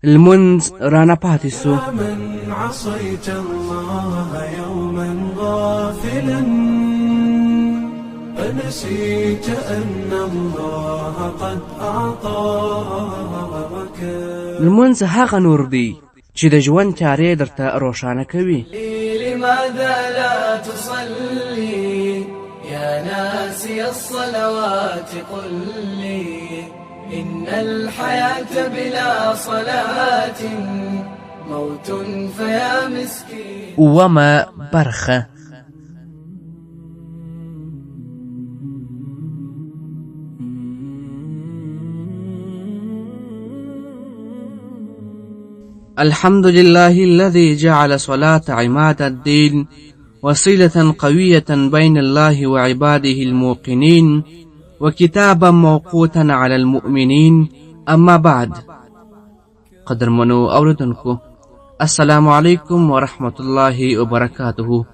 لمونځ رانه پاتې سو. من عصيت الله يوما غافلا فنسيت أن الله قد أعطاك. لمونځ هغه نور دی چې د ژوند چارې درته روښانه کوي. لماذا لا تصلي يا ناسي الصلوات قل لي إن الحياة بلا صلاة موت فيا مسكين. وما برخه الحمد لله الذي جعل صلاة عماد الدين وصلة قوية بين الله وعباده الموقنين وكتابا موقوتا على المؤمنين. أما بعد. قدر منو أوردنكو السلام عليكم ورحمة الله وبركاته.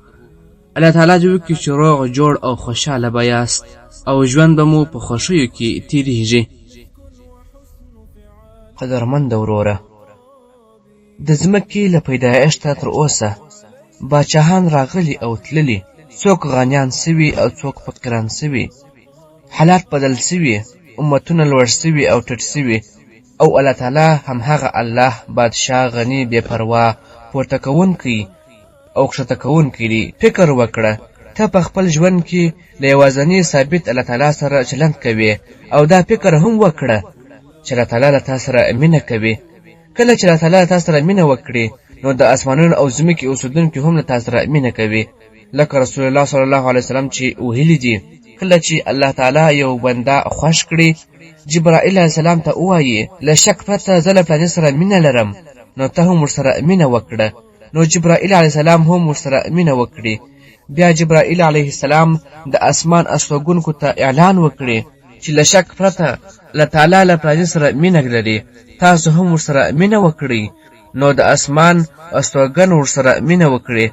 الله تعالی جو کی شروع جوړ او خوشاله بیاست او ژوند بمو په خوشیو کې تیریږي. قدرمند وروره، د ځمکې له پیدایښته تر اوسه باچاهان راغلي او تللي، څوک غنیان سوي او څوک فقیران سوي، حالات بدل سوي، امتونه لوړ سوي او ټیټ سوي، او الله تعالی همهغه الله بادشاه غني بې پروا پورته کوونکی او کښته کوونکی دی. فکر وکړه ته په خپل ژوند کې له یوازني ثابت الله تعالی سره چلند کوې، او دا فکر هم وکړه چې الله تعالی له تا سره مینه کوي. کله چې الله تعالی تا سره مینه وکړي نو د اسمانونو او ځمکې اوسېدونکي هم له تا سره مینه کوي، لکه رسول الله صلی الله علیه وسلم چې ویلي دي کله چې الله تعالی یو بنده خوښ کړي جبرائیل علیه السلام ته ووایي له شک پرته زه له فلاني سره مینه لرم، نو ته هم ورسره مینه وکړه. نو جبرائیل علیه السلام هم ورسره مینه وکړي. بیا جبرائیل علیه السلام د اسمان استوګونکو ته اعلان وکړي چې له شک پرته الله تعالی له فلاني سره مینه لري، تاسو هم ورسره مینه وکړئ. نو د اسمان استوګن ورسره مینه وکړي،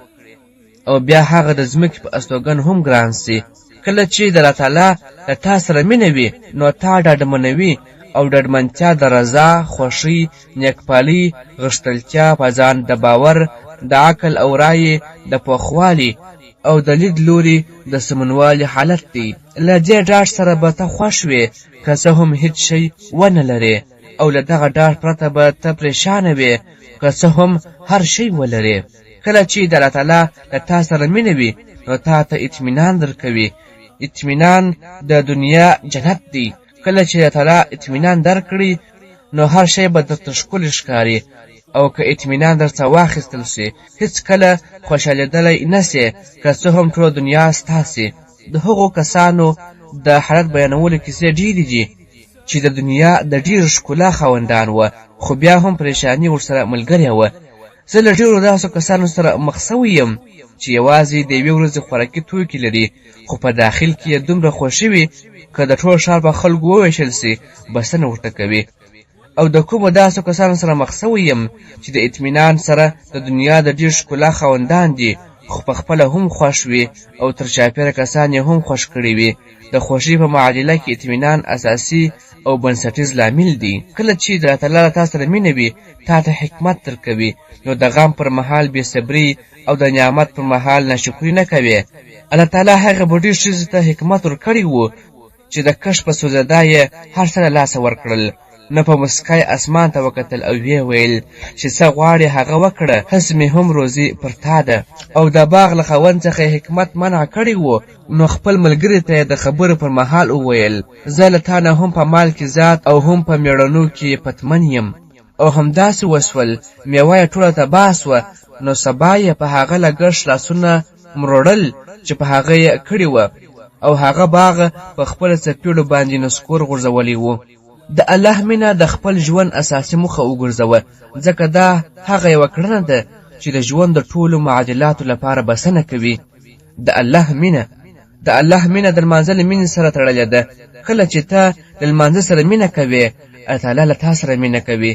او بیا هغه د ځمکې په استوګن هم ګران سي. کله چې د الله تعالی له تا سره مینه وي نو تا ډاډمنوي او ډاډمنتیا د رضا، خوښۍ، نیکپالۍ، غښتلتیا، په ځان د باور، د عقل او رایې د پوخوالي او د لید لوري د سمونوالي حالت دی. له دې ډاډ سره به ته خوښ وې که څه هم هیڅ شی ونه لرې، او له دغه ډاډ پرته به ته پریشانه وې که څه هم هر شی ولرې. کله چې د الله تعالی له تا سره مینه وي نو تا ته اطمینان درکوي. اطمینان د دنیا جنت دی. کله چې الله تعالی اطمینان درکړي نو هر شی به درته ښکلی ښکاري، او که اطمینان درڅه واخیستل سي هیڅ کله خوشحالېدلی نه سې که څه هم ټوله دنیا ستا سي. د هغو کسانو د حالت بیانولو کیسې ډېرې دي چې د دنیا د ډېر ښکلا خاوندان وه، خو بیا هم پریشاني ورسره ملګرې وه. زه له ډېرو داسې کسانو سره مخ سوی یم چې یوازې د یوې ورځې خوراکي توکي لري، خو په داخل کې یې دومره خوښي وي که د ټول ښار په خلکو وویشل سي بسنه ورته کوي. او د کومو داسې کسانو سره مخ سوی یم چې د اطمینان سره د دنیا د ډېر ښکلا خاوندان دي، خو په خپله هم خوښ وي او تر چاپېره کسان یې هم خوښ کړي وي. د خوښۍ په معادله کې اطمینان اساسي او بنسټیز لامل دی. کله چې د الله تعالی له تا سره مینه وي تا ته حکمت درکوي، نو د غم پر مهال بې صبري او د نعمت پر مهال ناشکري نه کوي. الله تعالی هغه بوډۍ ښځې ته حکمت ورکړی و چې د کښ په سوځېدا یې هر څه له لاسه ورکړل، نه په مسکای اسمان ته وکتل او ویې ویل چې څه غواړې هغه وکړه، هسې مې هم روزي پر تا ده. او د باغ له خاوند څخه حکمت منع کړی و، نو خپل ملګري ته یې د خبرو پر مهال وویل زه له تا نه هم په مال کې زیات او هم په مېړنو کې پتمن یم. او همداسې وسول، میوه یې ټوله تباه سوه. نو سبا یې په هغه لګښت لاسونه مروړل چې په هغه یې کړي وه، او هغه باغ په خپله څپېړو باندې نسکور غورځولی و. د الله مینه د خپل ژوند اساسي موخه وګرځوه، ځکه دا هغه یوه کړنه ده چې د ژوند د ټولو معادلاتو لپاره بسنه کوي. د الله مینه د لمانځه له مینې سره تړلې ده. کله چې ته د لمانځه سره مینه کوې الله تعالی له تا سره مینه کوي.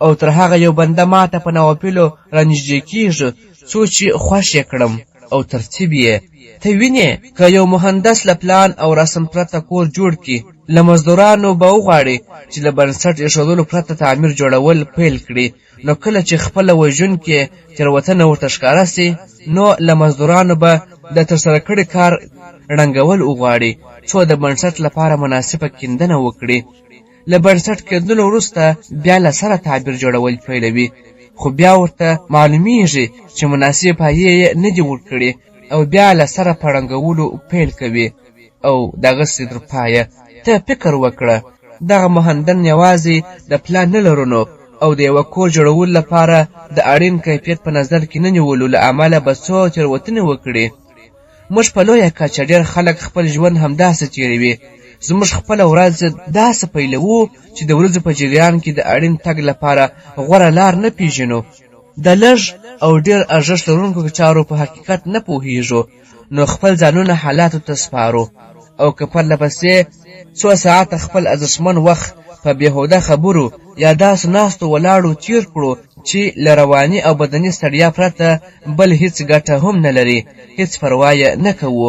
او تر هغه یو بنده ما ته په نوافلو رانږدې کېږي څو چې خوښ یې کړم، او ترتیب یې. ته وینې که یو مهندس له پلان او رسم پرته کور جوړ کړي، له مزدورانو به وغواړي چې له بنسټ ایښودلو پرته تعمیر جوړول پیل کړي، نو کله چې خپله وژونکې تېروتنه ورته ښکاره سي، نو له مزدورانو به د ترسره کړي کار ړنګول وغواړي څو د بنسټ لپاره مناسبه کیندنه وکړي. له بنسټ کیندلو وروسته بیا له سره تعبیر جوړول پیلوي، خو بیا ورته معلومیږي چې مناسب پایې یې نه دي ورکړي او بیا له سره په ړنګولو پیل کوي او دغسې تر پایه. ته فکر وکړه، دغه مهندن یوازې د پلان نه لرلو او د یوه کور جوړولو لپاره د اړین کیفیت په نظر کې نه نیولو له امله به څو تېروتنې وکړي. موږ په لویه کچه ډېر خلک خپل ژوند همداسې تېروي. زموږ خپله ورځ داسې پیلوو چې د ورځې په جریان کې د اړین تګ لپاره غوره لار نه پیژنو. د لږ او ډېر ارزښت لرونکو چارو په حقیقت نه پوهیږو، نو خپل ځانونه حالاتو ته سپارو او که پرله پسې څو ساعته خپل ارزښتمن وخت په بېهوده خبرو یا داسې ناستو ولاړو تیر کړو چې له رواني او بدني ستړیا پرته بل هیڅ ګټه هم نه لري، هیڅ پروا یې نه کوو.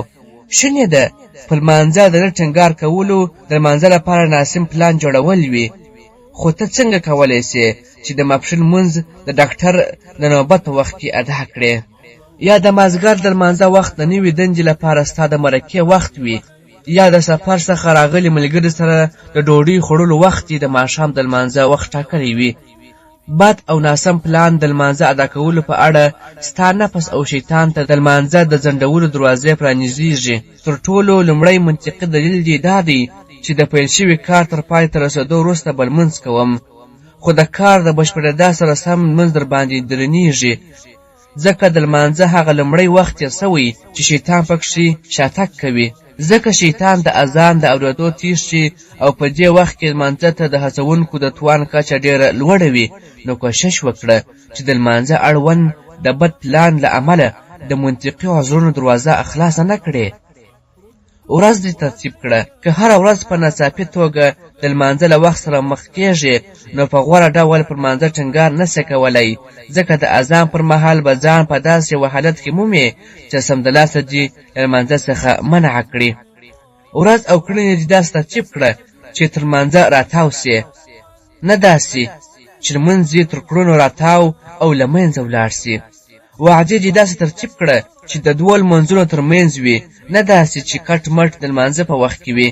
شونې ده په لمانځه د نه ټینګار کولو د لمانځه لپاره ناسم پلان جوړول وي. خو ته څنګه کولی سې چې د ماپښین لمونځ د ډاکټر د نوبت په وخت کې ادا کړې، یا د مازدیګر د لمانځه وخت د نوې دندې لپاره ستا د مرکې وخت وي، یا د سفر څخه راغلي ملګري سره د ډوډۍ خوړلو وخت یې د ماښام د لمانځه وخت ټاکلی وي. بد او ناسم پلان د لمانځه ادا کولو په اړه ستا نفس او شیطان ته د لمانځه د ځنډولو دروازې پرانیزېږي. تر ټولو لومړی منطقي دلیل یې دا دی چې د پیل شوي کار تر پای ته رسېدو وروسته به لمونځ کوم، خو د کار د بشپړېدا سره سم لمونځ در باندې درنیږي، ځکه د لمانځه هغه لومړی وخت تېر سوی چې شیطان پکښې شاتګ کوي. ځکه شیطان د اذان د اورېدو تېر شي او په دې وخت کې لمانځه ته د هڅونکو د توان کچه ډېره لوړه وي، نو کوښښ وکړه چې د لمانځه اړوند د بد پلان له امله د منطقي عذرونو دروازه خلاصه نه کړې. ورځ دې ترتیب کړه. که هره ورځ په ناڅاپي توګه د لمانځه له وخت سره مخ کېږي، نو په غوره ډول پر لمانځه ټینګار نه سې کولی، ځکه د اذان پر مهال به ځان په داسې یوه حالت کې مومې چې سمدلاسه دې له لمانځه څخه منع کړي. ورځ او کړنې دې داسې ترتیب کړه چې تر لمانځه راتاو سي، نه داسې چې لمونځ یې تر کړنو راتاو او له منځه ولاړ سي. وعدې دې داسې ترتیب کړه چې د دوو لمونځونو تر منځ وي، نه داسې چې کټ مټ د لمانځه په وخت کې وي.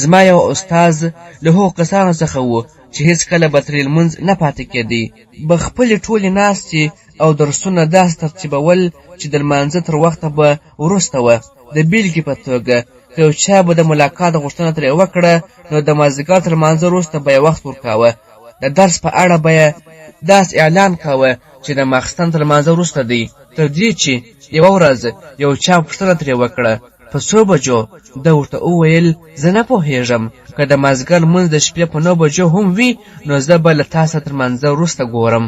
زما یو استاز له هغو کسانو څخه و چې هېڅکله به ترې لمونځ نه پاتې کېدی. به خپلې ټولې ناستې او درسونه داسې ترتیبول چې د لمانځه تر وخته به وروسته وه. د بیلګې په توګه که یو چا به د ملاقات غوښتنه ترې وکړه، نو د مازدیګر تر لمانځه وروسته به یې وخت ورکاوه. د درس په اړه به یې داسې اعلان کاوه چې د ماخستن تر لمانځه وروسته دی، تر دې چې یوه ورځ یو چا پوښتنه ترې وکړه په څو بجو؟ ده ورته وویل زه نه پوهېږم، که د مازدیګر لمونځ د شپې په 9 بجو هم وي، نو زه به له تاسو تر لمانځه وروسته ګورم.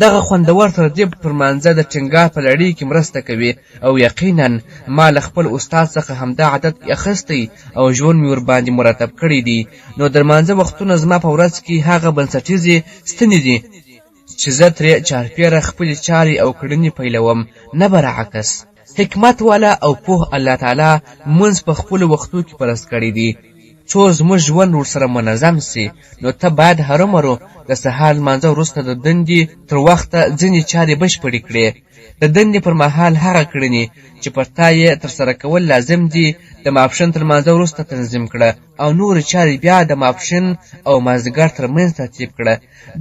دغه خوندور ترتیب پر لمانځه د ټینګار په لړۍ کې مرسته کوي او یقینا ما له خپل استاد څخه همدا عادت اخیستی او ژوند مې ورباندې مرتب کړی دی. نو د لمانځه وختونه زما په ورځ کې هغه بنسټیزې ستنې دي چې زه ترې چارپیره خپلې چارې او کړنې پیلوم، نه برعکس. حکمت والا او پوه الله تعالی منځ په خپلو وختو کې فرض کړی دی څو زموږ ژوند ورسره منظم سي. نو ته باید هرومرو د سهار لمانځه وروسته د دندې تر وخته ځینې چارې بشپړې کړې. د دندې پر مهال هغه کړنې چې پر تا یې ترسره کول لازم دي د ماپښین تر لمانځه وروسته تنظیم کړه، او نورې چارې بیا د ماپښین او مازدیګر تر منځ ترتیب کړه.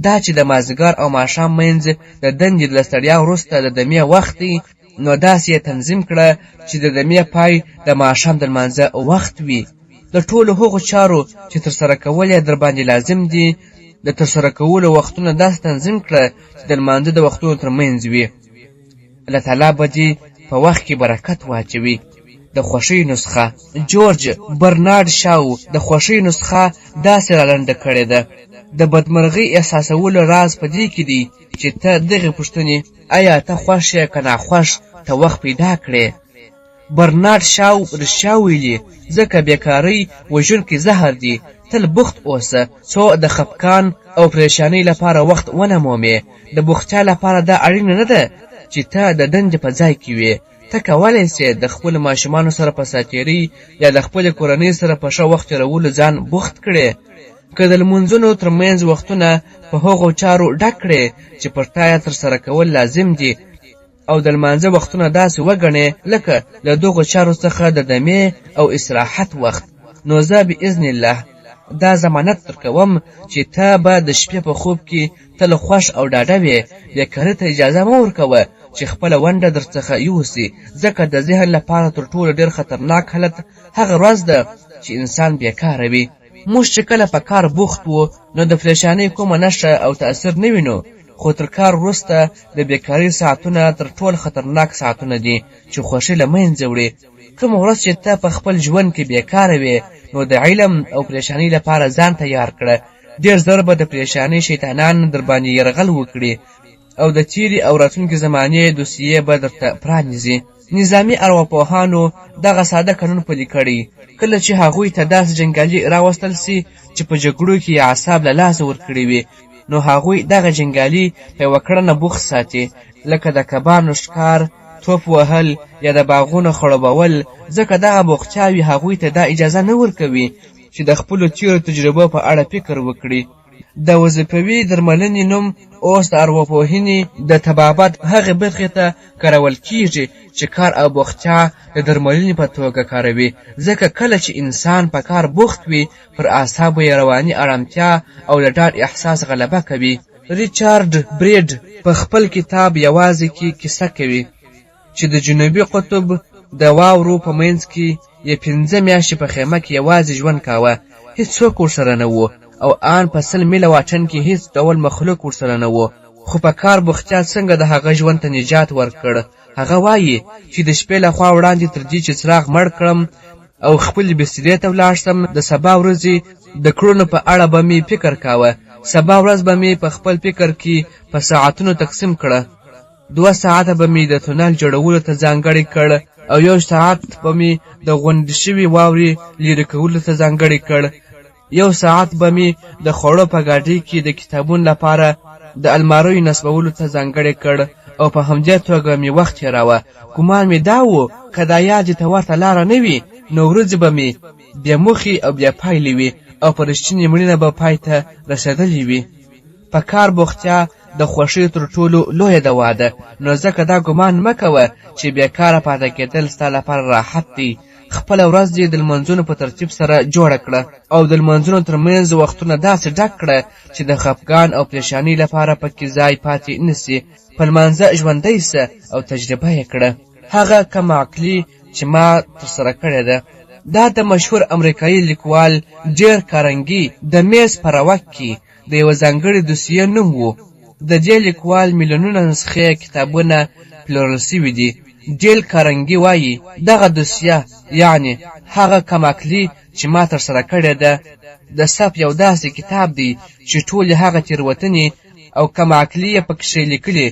دا چې د مازدیګر او ماښام منځ د دندې له ستړیا وروسته د دمې وخت دی، نو داسې یې تنظیم کړه چې د دمې پای د ماښام د لمانځه وخت وي. د ټولو هغو چارو چې ترسره کول یې در باندې لازم دي د ترسره کولو وختونه داسې تنظیم کړه چې د لمانځه د وختونو تر منځ وي. الله تعالی به دې په وخت کې برکت واچوي. د خوښۍ نسخه. جورج برنارد شاو د خوښۍ نسخه داسې رالنډه کړې ده: د بدمرغۍ احساسولو راز په دې کې دی چې ته دغې پوښتنې آیا ته خوښ یې که ناخوښ ته وخت پیدا کړې. برنارد شاو رښتیا ویلي، ځکه بیکارۍ وژونکی زهر دی. تل بوخت اوسه څو د خفګان او پریشانۍ لپاره وخت ونه مومې. د بوختیا لپاره دا اړینه نه ده چې ته د دندې په ځای کې وې، ته کولی سې د خپلو ماشومانو سره په ساتیرۍ یا د خپلې کورنۍ سره په ښه وخت تېرولو ځان بوخت کړې، که د لمونځونو ترمنځ وختونه په هغو چارو ډک کړې چې پر تا یې ترسره کول لازم دي او د لمانځه وختونه داسې وګڼې لکه له دغو چارو څخه د دمې او استراحت وخت، نو زه باذن الله دا ضمانت درکوم چې ته به د شپې په خوب کې تل خوښ او ډاډه وې. بیکارۍ ته اجازه مه ورکوه چې خپله ونډه درڅخه یوسي، ځکه د ذهن لپاره تر ټولو ډېر خطرناک حالت هغه ورځ ده چې انسان بیکاره وي. موږ چې کله په کار بوخت وو نو د پریشانۍ کومه نښه او تأثیر نه وینو، خو تر کار وروسته د بیکارۍ ساعتونه تر ټولو خطرناک ساعتونه دي چې خوښي له منځه وړي. کومه ورځ چې ته په خپل ژوند کې بیکاره وې نو د علم او پریشانۍ لپاره ځان تیار کړه. ډېر زر به د پریشانۍ شیطانان در باندې یرغل وکړي او د تیرې او راتلونکې زمانې دوسیې به درته پرانیزي. نظامي ارواپوهانو دغه ساده قانون پلي کړی، کله چې هغوی ته داسې جنګیالي راوستل سي چې په جګړو کې اعصاب له لاسه ورکړي وي، نو هغوی دغه جنګیالي په یوه کړنه بوخت ساتي، لکه د کبانو ښکار، توپ وهل یا د باغونو خړوبول، ځکه دغه بوختیاوي هغوی ته دا اجازه نه ورکوي چې د خپلو تیرو تجربو په اړه فکر وکړي. د وظیفوي درملنې نوم اوس د ارواپوهنې د طبابت هغې برخې ته کارول کیږي چې کار او بوختیا د درملنې په توګه کاروي، ځکه کله چې انسان په کار بوخت وي پر اعصابو یې رواني ارامتیا او د ډاډ احساس غلبه کوي. ریچارډ بریډ په خپل کتاب یوازې کې کیسه کوي چې د جنوبي قطب د واورو په منځ کې یې 5 میاشتې په خیمه کې یوازې ژوند کاوه، هیڅوک ورسره نه و او آن په 100 میله واټن کې هیڅ ډول مخلوق ورسره نه و، خو په کار بوختیا څنګه د هغه ژوند ته نجات ورکړ. هغه وایي چې د شپې له خوا وړاندې تر دې چې څراغ مړ کړم او خپلې بسترې ته ولاړ شم، د سبا ورځې د کړنو په اړه به مې فکر کاوه. سبا ورځ به مې په خپل فکر کې په ساعتونو تقسیم کړه. 2 ساعته به مې د تونل جوړولو ته ځانګړی کړ او 1 ساعت به مې د غونډې شوي واورې لرې کولو ته ځانګړی کړ. 1 ساعت به مې د خوړو په ګاډۍ کې د کتابونو لپاره د الماریو نصبولو ته ځانګړی کړ او په همدې توګه مې وخت تېراوه. ګمان مې دا و که دا یادې ته ورته لاره نه وي نو ورځې به مې بې موخې او بې پایلې وي او په رښتینې مړینه به پای ته رسېدلې وي. په کار بوختیا د خوښۍ تر ټولو لویه دوا ده، نو ځکه دا ګمان مه کوه چې بیکاره پاتې کېدل ستا لپاره راحت دی. خپله ورځ دې د لمونځونو په ترتیب سره جوړه کړه او د لمونځونو ترمنځ وختونه داسې ډک کړه چې د خفګان او پریشانۍ لپاره پکې ځای پاتې نسي. په لمانځه ژوندی سه او تجربه یې کړه. هغه کم عقلي چې ما ترسره کړې ده، دا د مشهور امریکایي لیکوال ډیر کارنګي د میز په روک کې د یوه ځانګړي دوسیې نوم و. د دې لیکوال میلیونونه نسخې کتابونه پلورل سوي دي. ډیل کارنګي وایي دغه دوسیه یعنی هغه کم عقلي چې ما ترسره کړې ده د صف یو داسې کتاب دی چې ټولې هغه تېروتنې او کم عقلي یې پکښې لیکلي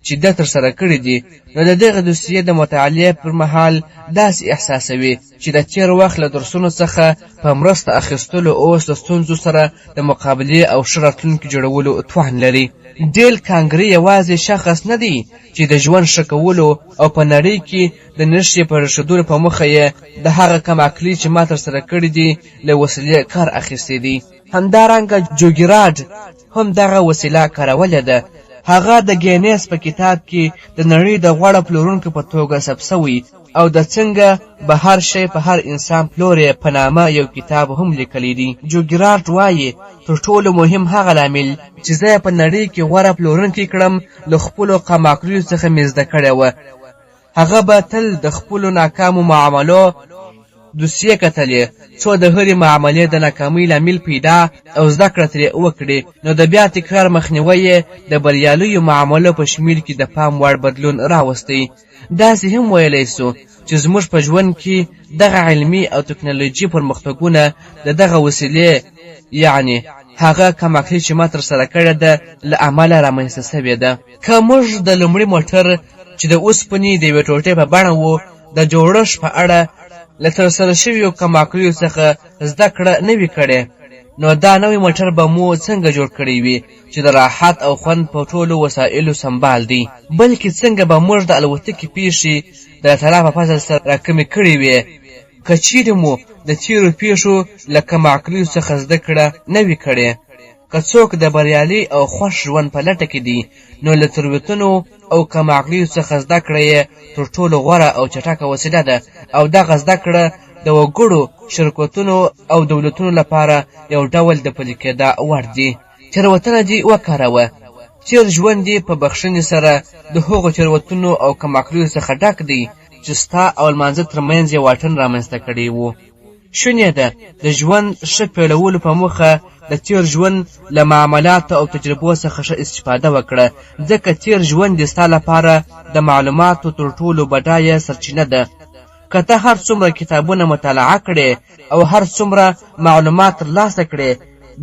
چې ده ترسره کړي دي. نو د دغه دوسیې د مطالعې پر مهال داسې احساسوي چې د تېر وخت له درسونو څخه په مرسته اخیستلو اوس د ستونزو سره د مقابلې او ښه راتلونکي جوړولو توان لري. ډیل کانګري یوازې شخص نه دی چې د ژوند ښه کولو او په نړۍ کې د نښې په رسېدلو په موخه یې د هغه کم عقلي چې ما ترسره کړي دي له وسیلې کار اخیستی دی. همدارنګه جوګیراډ هم دغه وسیله کارولې ده. هغه د ګینیس په کتاب کې د نړۍ د غوره پلورونکو په توګه ثبت شوی او د څنګه به هر شی په هر انسان پلوري په نامه یو کتاب هم لیکلی دی. جوګیراډ وایي تر ټولو مهم هغه لامل چې زه په نړۍ کې غوره پلورونکی کړم له خپلو کم عقلیو څخه مې زده کړې وه. هغه به تل د خپلو ناکامو معاملو دوسیې کتلې څو د هرې معاملې د ناکامۍ لامل پیدا او زده کړه ترې وکړي، نو د بیا تکرار مخنیوی یې د بریالیو معاملو په شمېر کې د پام وړ بدلون راوستی. داسې هم ویلی سو چې زموږ په ژوند کې دغه علمي او تکنالوژي پرمختګونه د دغه وسیلې یعنی هغه کم عقلي چې ما ترسره کړې ده له امله رامنځته سوې ده. که موږ د لومړي موټر چې د اوسپنې د یوې ټوټې په بڼه و د جوړښت په اړه له ترسره شویو کم عقلیو څخه زده کړه نه وي کړې، نو دا نوی موټر به مو څنګه جوړ کړی وي چې د راحت او خوند په ټولو وسایلو سمبال دی، بلکې څنګه به موږ د الوتکې پیښې د تعالی په فضل سره راکمې کړې وي که چیرې مو د تېرو پیښو له کمعقلیو څخه زده کړه نه وي کړې. که څوک د بریالي او خوښ ژوند په لټه کې دی نو له تېروتنو او کمعقلیو څخه زده کړه یې تر ټولو غوره او چټکه وسیله ده او دغه زده کړه د وګړو شرکتونو او دولتونو لپاره یو ډول د پلي کېدا وړ دي. تېروتنه دې وکاروه. تېر ژوند دې په بخښنې سره د هغو تېروتنو او کمعقلیو څخه ډک دی چې ستا او لمانځه ترمنځ یې واټن رامنځته کړی و. شونې ده د ژوند ښه پیلولو په موخه د تېر ژوند له معاملاتو او تجربو څخه ښه استفاده وکړه، ځکه تېر ژوند دې ستا لپاره د معلوماتو تر ټولو بډایه سرچینه ده. که ته هر څومره کتابونه مطالعه کړې او هر څومره معلومات ترلاسه کړې،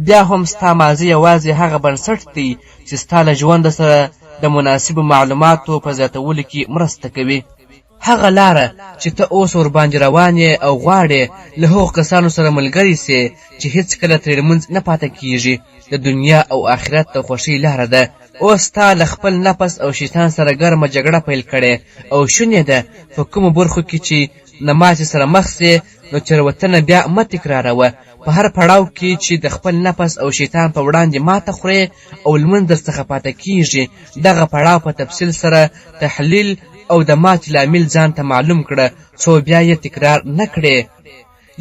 بیا هم ستا ماضي یوازې هغه بنسټ دی چې ستا له ژوند سره د مناسبو معلوماتو په زیاتولو کې مرسته کوي. هغه لاره چې ته اوس ورباندې روان یې او غواړې له هغو کسانو سره ملګری سې چې هېڅکله ترې لمونځ نه پاته کیږي، د دنیا او آخرت د خوښۍ لاره ده. اوس تا له خپل نفس او شیطان سره ګرمه جګړه پیل کړې او شونې ده په کومو برخو کې چې له ماتې سره مخ سې نو تېروتنه بیا مه تکراروه. په هر پړاو کې چې د خپل نفس او شیطان په وړاندې ماته خورې او لمونځ درڅخه پاته کیږي، دغه پړاو په تفصیل سره تحلیل او د ماتې لامل ځان ته معلوم کړه څو بیا یې تکرار نه کړې.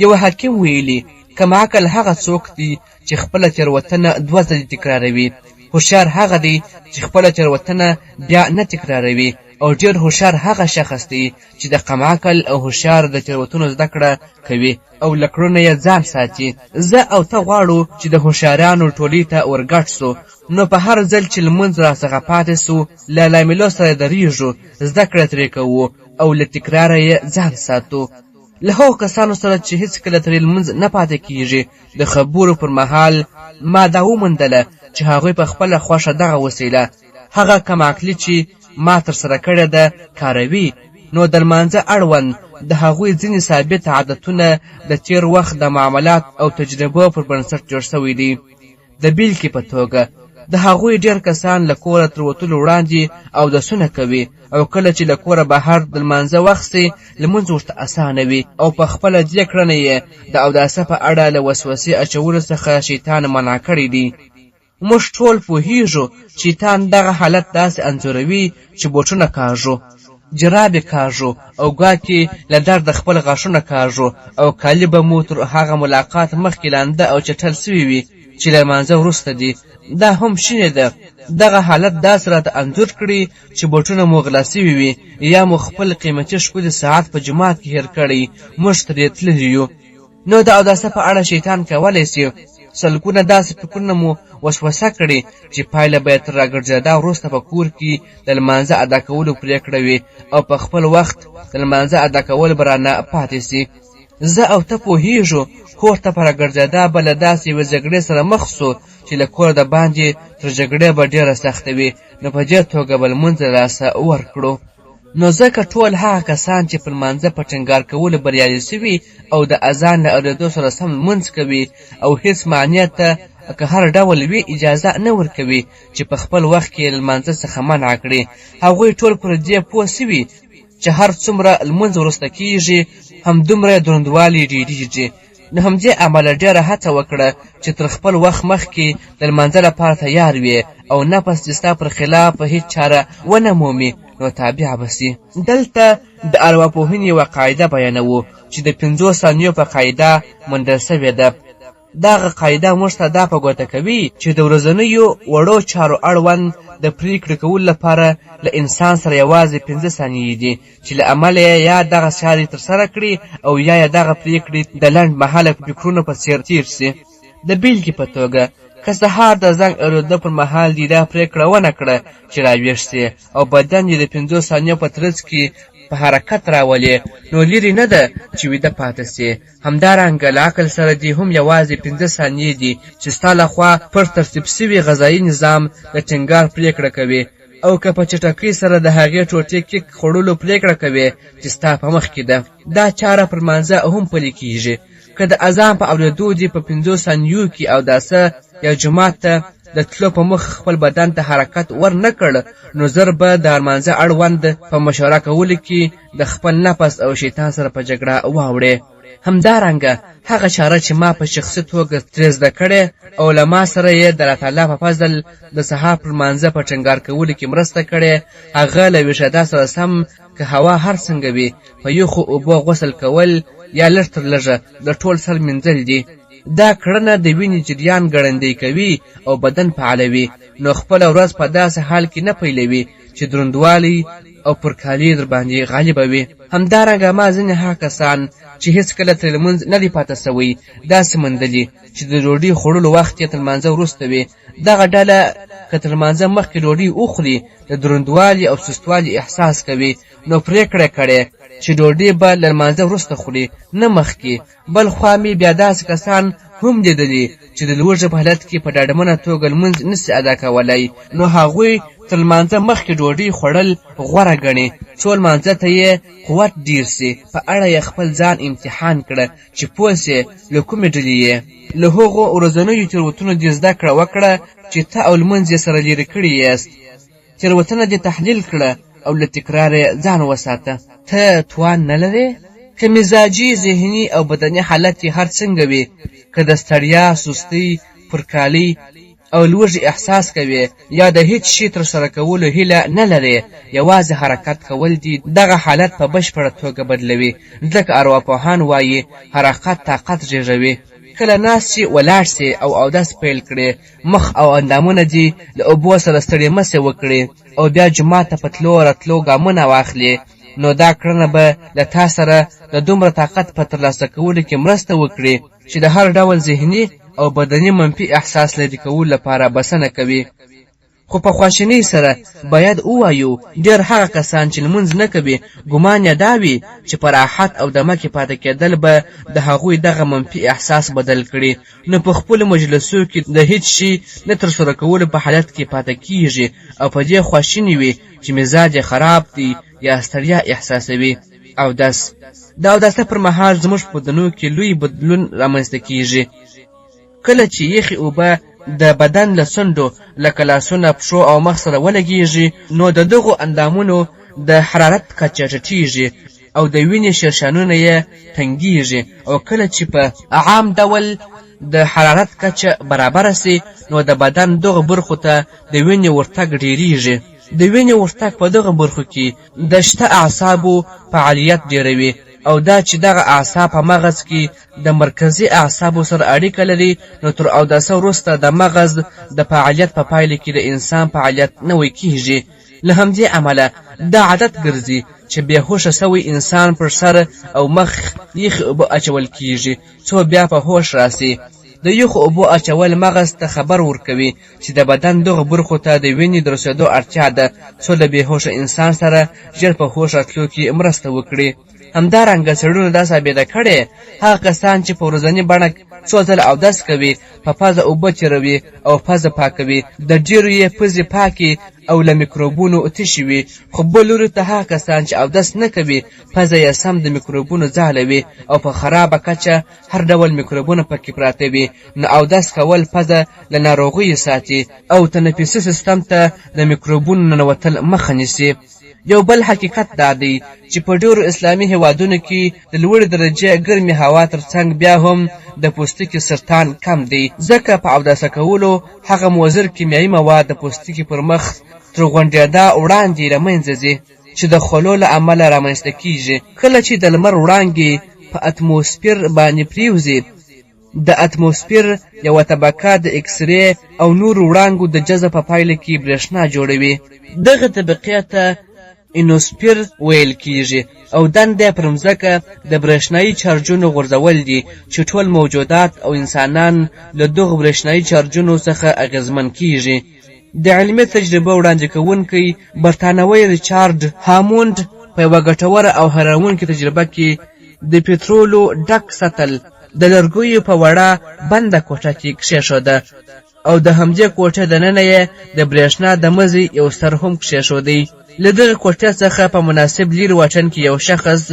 یو حکیم ویلي کم عقل هغه څوک دی چې خپله تېروتنه 2 ځلې تکراروي، هوښیار هغه دی چې خپله تېروتنه بیا نه تکراروي، او ډېر هوښیار هغه شخص دی چې د کم عقل او هوښیار د تېروتنو زده کړه کوي او له کړنو یې ځان ساتي. زه او ته غواړو چې د هوښیارانو ټولۍ ته ورګډ سو، نو په هر ځل چې لمونځ راڅخه پاتې سو له لاملو سره درېږو، زده کړه ترې کوو او له تکراره یې ځان ساتو. له هغو کسانو سره چې هېڅکله ترې لمونځ نه پاتې کیږي د خبرو پر مهال ما دا وموندله چې هغوی په خپله خوښه دغه وسیله هغه کم عقلي چې ما ترسره کړې ده کاروي، نو د لمانځه اړوند د هغوی ځینې ثابت عادتونه د تېر وخت د معاملات او تجربو پر بنسټ جوړ شوي دي. د بیلګې په توګه د هغوی ډېر کسان له کوره تر وتلو وړاندې اودسونه کوي او کله چې له کوره بهر د لمانځه وخت سي لمونځ ورته اسانه وي او په خپله دې کړنه یې د اوداسه په اړه له وسوسې اچولو څخه شیطان منع کړی دی. موږ ټول پوهیږو شیطان دغه حالت داسې انځوروي چې بوټونه کاږو، جرابې کاږو او ګواکې له درده خپل غاښونه کاږو او کالي به مو تر هغه ملاقات مخکې لانده او چټل سوي وي چې له لمانځه وروسته دي. دا هم شونې ده دغه حالت داسې راته انځور کړي چې بوټونه مو غلا سوي وي یا مو خپل قیمتي ښکلي ساعت په جومات کې هېر کړی، موږ ترې تللي یو. نو د اوداسه په اړه شیطان کولی سي سلګونه داسې فکرونه مو وسوسه کړي چې پایله به یې تر راګرځېدا وروسته په کور کې د لمانځه ادا کولو پرېکړه وي او په خپل وخت د لمانځه ادا کول به رانه پاتې سي. زه او ته پوهیږو کور ته په راګرځېدا به له داسې یوې جګړې سره مخ سو چې له کوره د باندې تر جګړې به ډېره سخته وي، نو په دې توګه به لمونځ له لاسه ورکړو. نو ځکه ټول هغه کسان چې په لمانځه په ټینګار کولو بریالي سوي او د اذان له اورېدو سره سم لمونځ کوي او هېڅ معنیې ته که هر ډول وي اجازه نه ورکوي چې په خپل وخت کې له لمانځه څخه منع کړي، هغوی ټول پر دې پوه سوي چې هر څومره لمونځ وروسته کیږي همدومره یې دروندوالی ډېرېږي. نو همدې امله ډېره هڅه وکړه چې تر خپل وخت مخکې د لمانځه لپاره تیار وي او نفس دې ستا پر خلاف په هېڅ چاره ونه مومي نو تابع به سي. دلته د ارواپوهنې یوه قاعده بیانوو چې د 5 ثانیو په قاعده موندل سوې ده. دغه قاعده موږ ته دا په ګوته کوي چې د ورځنیو وړو چارو اړوند د پریکړې کولو لپاره له انسان سره یوازې 5 ثانیې دي چې له امله یې یا دغه چارې ترسره کړي او یا یې دغه پریکړې د لنډ مهاله فکرونو په څېر تېر سي. د بیلګې په توګه که سهار د زنګ اورېدو پر مهال دې دا پریکړه ونه کړه چې راویښ سي او بدن یې د 5 ثانیو په ترڅ کې په حرکت راولي، نو لرې نه ده چې ویده پاته سي. همدارنګه له عقل سره دې هم یوازې 5 ثانیې دي چې ستا لخوا پر ترتیب سوي غذایي نظام د ټینګار پریکړه کوي او که په چټکۍ سره د هغې ټوټې کیک خوړلو پریکړه کوي چې ستا په مخ کې ده. دا چاره پر لمانځه هم پلي کیږي. که د اذان په اورېدو دې په 5 ثانیو کې اوداسه یا جومات ته د تلو په مخ خپل بدن ته حرکت ور نه کړ، نو زر به د لمانځه اړوند په مشوره کولو کې د خپل نفس او شیطان سره په جګړه واوړې. همدارنګه هغه چاره چې ما په شخصي توګه ترې زده کړې او له ما سره یې د الله تعالی په فضل د سهار پر لمانځه په ټینګار کولو کې مرسته کړې، هغه له ویښېدا سره سم که هوا هر څنګه وي په یخو اوبو غسل کول یا لږ تر لږه د ټول سر مینځل دي. دا کړنه د وینې جریان ګړندی کوي او بدن فعالوي، نو خپله ورځ په داسې حال کې نه پیلوي چې دروندوالی او پرکالي در باندې غالبه وي. همدارنګه ما ځینې هغه کسان چې هېڅکله ترې لمونځ نه دی پاته سوی داسې موندلي چې د ډوډۍ خوړلو وخت یې تر لمانځه وروسته وي. دغه ډله که تر لمانځه مخکې ډوډۍ وخوري د دروندوالي او سستوالي احساس کوي، نو پرېکړه کړې چې ډوډۍ به له لمانځه وروسته خوري نه مخکې. بل خوا مې بیا داسې کسان هم لیدلي چې د لوږې په حالت کې په ډاډمنه توګه لمونځ نسي ادا کولی، نو هغوی تر لمانځه مخکې ډوډۍ خوړل غوره ګڼي څو لمانځه ته یې قوت ډیر سي. په اړه یې خپل ځان امتحان کړه چې پوه سې له کومې ډلې یې. له هغو ورځنیو تېروتنو دې زده کړه وکړه چې ته او لمونځ یې سره لرې کړي یاست. تېروتنه دې تحلیل کړه او له تکرار ځان وساته. ته توان نه لرې؟ که مزاجي، ذهني او بدني حالت یې هر څنګه وي، که د ستړیا، سستۍ، پرکالي او لوږې احساس کوي یا د هیڅ شي تر سره کولو هیله نه لري، یوازې حرکت کول دي دغه حالت په بشپړه توګه بدلوي. ځکه ارواپوهان وایي حرکت طاقت زیږوي. کله ناست چې ولاړ سي او اودس پیل کړي، مخ او اندامونه دې له اوبو سره ستړي مسې وکړي او بیا جومات ته په تلو راتلو ګامونه واخلي، نو دا کړنه به له تا سره د دومره طاقت په ترلاسه کولو کې مرسته وکړي چې د هر ډول ذهني او بدني منفي احساس لرې کولو لپاره بسنه کوي. خو په خواشینۍ سره باید ووایو ډېر هغه کسان چې لمونځ نه کوي ګمان یې دا وي چې په راحت او دمه کې پاتې کېدل به د هغوی دغه منفي احساس بدل کړي، نو په خپلو مجلسو کې د هیڅ شي نه ترسره کولو په حالت کې پاتې کیږي او په دې خواشینی وي چې مزاج یې خراب دی یا ستړیا احساسوي. اودس د اوداسه پر مهال زموږ په بدنو کې لوی بدلون رامنځته کیږي. کله چې یخې اوبه د بدن له څنډو لکه لاسونه، پښو او مخ سره ولګیږي، نو د دغو اندامونو د حرارت کچه ټیټیږي او د وینې شرشانونه یې تنګیږي، او کله چې په عام ډول د حرارت کچه برابره سي، نو د بدن دغه برخو ته د وینې ورتګ ډیریږي. د وینې ورتګ په دغه برخو کې د شته اعصابو فعالیت ډیروي، او دا چې دغه اعصاب په مغز کې د مرکزي اعصابو سره اړیکه لري، نو تر اوداسه وروسته د مغز د فعالیت په پایله کې د انسان فعالیت نوی کیږي. له همدې عمله دا عادت ګرځي چې بېهوشه سوی انسان پر سر او مخ یخې اوبه اچول کیږي څو بیا په هوش راسي. د یخو اوبو اچول مغز ته خبر ورکوي چې د بدن دغه برخو ته د وینې د رسېدو اړتیا ده څو له بېهوشه انسان سره ژر په هوش راتلو کې مرسته وکړي. همدارنګه څېړنو دا ثابته کړې هغه کسان چې په ورځني بڼه څو ځله اودس کوي، په پزه اوبه تېروي او پزه پاکوي، د ډېرو یې پزې پاکې او له میکروبونو تشې وي. خو بل لوري ته هغه کسان چې اودس نه کوي، پزه یې سم د میکروبونو ځالوي او په خرابه کچه هر ډول میکروبونه پکې پراته وي. نو اودس کول پزه له ناروغیو ساتي او تنفسي سیستم ته د میکروبونو ننوتل مخه نیسي. یو بل حقیقت دا دی چې په ډېرو اسلامي هیوادونو کې د لوړې درجې ګرمې هوا ترڅنګ بیا هم د پوستکي سرطان کم دی، ځکه په اوداسه کولو هغه مضر کیمیاوي مواد د پوستکي پر مخ تر غونډېدا وړاندې له منځه ځي چې د خولو له امله رامنځته کیږي. کله چې د لمر وړانګې په اتموسفیر باندې پریوځي، د اتموسفیر یوه طبقه د اکسرې او نورو وړانګو د جذب په پایله کې برېښنا جوړوي. دغه طبقې ته اینوسفیر ویل کیږي او دنده پر مځکه د برېښنایي چارجونو غورځول دي چې ټول موجودات او انسانان له دغو برېښنایي چارجونو څخه اغېزمن کیږي. د علمي تجربه وړاندې کوونکی برتانوي ریچارډ هاموند په یوه ګټوره او حیرانوونکې تجربه کې د پټرولو ډک سطل د لرګیو په وړه بنده کوټه کې کښېښوده او د همدې کوټې دننه یې د برېښنا د مزي یو سر هم کښېښودی. له دغې کوټې څخه په مناسب لرې واټن کې یو شخص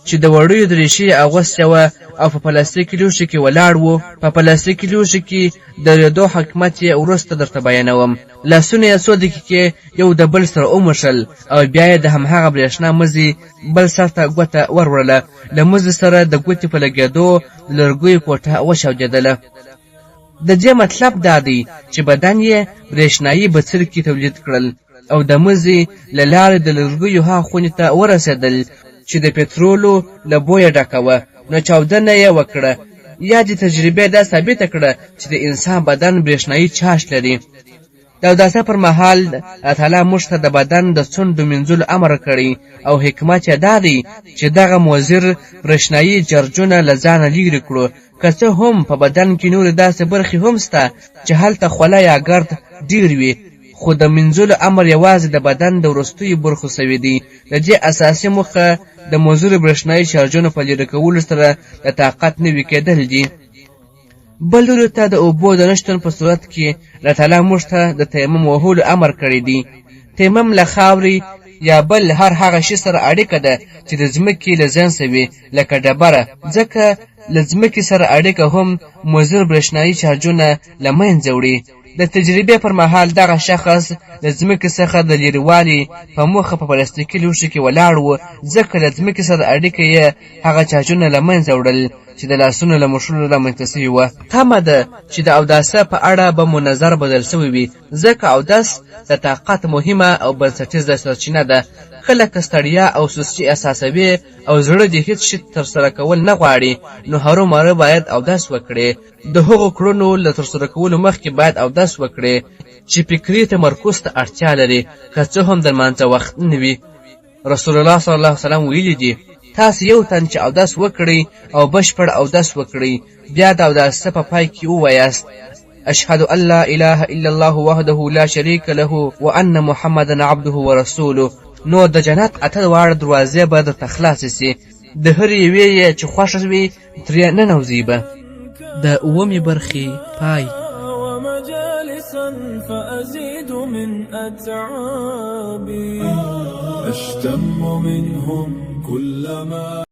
چې د وړیو دریشي اغوستې وه او په پلاستیکي لوښي کې ولاړ و. په پلاستیکي لوښي کې د لیدو حکمت یې وروسته درته بیانوم. لاسونه یې څو دقیقې یو د بل سره وموښل او بیا یې د همهغه برېښنا مزي بل سر ته ګوته وروړله. له مزي سره د ګوتې په لګېدو د لرګیو کوټه وچاودېدله. د دې مطلب دا دی چې بدن یې برېښنایي بڅرکي تولید کړل او د مزي له لارې د لرګیو هغه خونې ته ورسېدل چې د پټرولو له بویه ډکه وه. نو چاودنه یې وکړه. یا د تجربې دا ثابته کړه چې د انسان بدن برېښنایي چارج لري. د اوداسه پر مهال الله تعالی موږ ته د بدن د څنډو مینځلو امر کړی او حکمت یې دا دی چې دغه مضر برېښنایي جرجونه له ځانه لیرې کړو. که څه هم په بدن کې نورې داسې برخې هم شته چې هلته خوله یا ګرد ډېر وي، خو د مینځلو امر یوازې د بدن د وروستیو برخو سوی دی. د دې اساسي موخه د مضرو برېښنایي چارجونو په لیرې کولو سره د طاقت نوي کېدل دي. بل لوري ته د اوبو د نشتون په صورت کې الله تعالی موږ ته د تیمم وهلو امر کړی دی. تیمم له خاورې یا بل هر هغه شي سره اړیکه ده چې د ځمکې له ځنسه وي، لکه ډبره، ځکه له ځمکې سره اړیکه هم مضر برېښنایي چارجونه له منځه وړي. د تجربې پر مهال دغه شخص د ځمکې څخه د لرېوالي په موخه په پلاستیکي لوښي کې ولاړ و، ځکه له ځمکې سره اړیکه یې هغه چارجونه له منځه وړل چې د لاسونو له مښلو رامنځته سوي وه. تمه ده چې د اوداسه په اړه به مو نظر بدل سوی وي، ځکه اودس د طاقت مهمه او بنسټیزه سرچینه ده. کله که ستړیا او سستي احساسوي او زړه د هېڅ شي ترسره کول نه غواړي، نو هرومرو باید اودس وکړي. د هغو کړنو له ترسره کولو مخکې باید اودس وکړي چې فکري تمرکز ته اړتیا لري، که څه هم د لمانځه وخت نه وي. رسول الله صلی الله علیه وسلم ویلي دي تاسو یو تن چې اودس وکړئ او بشپړ اودس وکړئ، بیا د اوداسه په پای کې ووایاست اشهد ان لا اله الا الله وحده لا شریک له وان محمدا عبده ورسوله، نو د جنت اته واړه دروازې به درته خلاصې سي. د هرې یوې یې چې خوښه وي ترې ننوځئ به. د اوومې برخې پای. فأزيد من أتعابي أشتم منهم كلما